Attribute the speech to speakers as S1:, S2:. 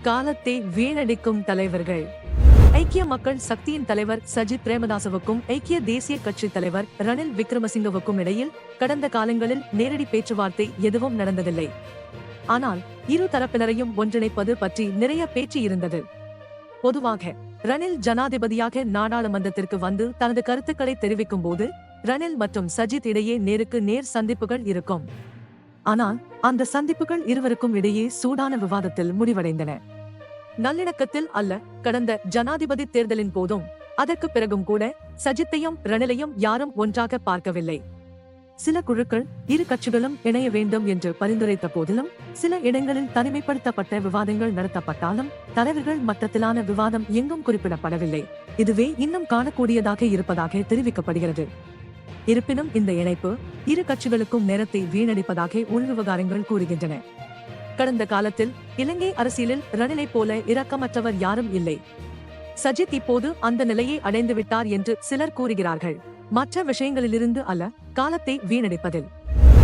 S1: காலத்தை வீணடிக்கும் தலைவர்கள். ஐக்கிய மக்கள் சக்தியின் தலைவர் சஜித் பிரேமதாசவுக்கும் ஐக்கிய தேசிய கட்சி தலைவர் ரணில் விக்ரமசிங்கவுக்கும் இடையில் கடந்த காலங்களில் நேரடி பேச்சுவார்த்தை எதுவும் நடந்ததில்லை. ஆனால் இரு தரப்பினரையும் ஒன்றிணைப்பது பற்றி நிறைய பேச்சு இருந்தது. பொதுவாக ரணில் ஜனாதிபதியாக நாடாளுமன்றத்திற்கு வந்து தனது கருத்துக்களை தெரிவிக்கும் போது ரணில் மற்றும் சஜித் இடையே நேருக்கு நேர் சந்திப்புகள் இருக்கும். ஆனால் அந்த சந்திப்புகள் இருவருக்கும் இடையே சூடான விவாதத்தில் முடிவடைந்தன. நல்லிணக்கத்தில் அல்ல. கடந்த ஜனாதிபதி தேர்தலின் போதும் அதற்கு பிறகும் கூட சஜித்தையும் ரணிலையும் யாரும் ஒன்றாக பார்க்கவில்லை. சில குழுக்கள் இரு கட்சிகளும் இணைய வேண்டும் என்று பரிந்துரைத்த போதிலும் சில இடங்களில் தனிமைப்படுத்தப்பட்ட விவாதங்கள் நடத்தப்பட்டாலும் தலைவர்கள் மட்டத்திலான விவாதம் எங்கும் குறிப்பிடப்படவில்லை. இதுவே இன்னும் காணக்கூடியதாக இருப்பதாக தெரிவிக்கப்படுகிறது. இருப்பினும் இந்த இணைப்பு இரு கட்சிகளுக்கும் நேரத்தை வீணடிப்பதாக உள்விவகாரங்கள் கூறுகின்றன. கடந்த காலத்தில் இலங்கை அரசியலில் ரணிலை போல இரக்கமற்றவர் யாரும் இல்லை. சஜித் இப்போது அந்த நிலையை அடைந்துவிட்டார் என்று சிலர் கூறுகிறார்கள். மற்ற விஷயங்களிலிருந்து அல்ல, காலத்தை வீணடிப்பதில்.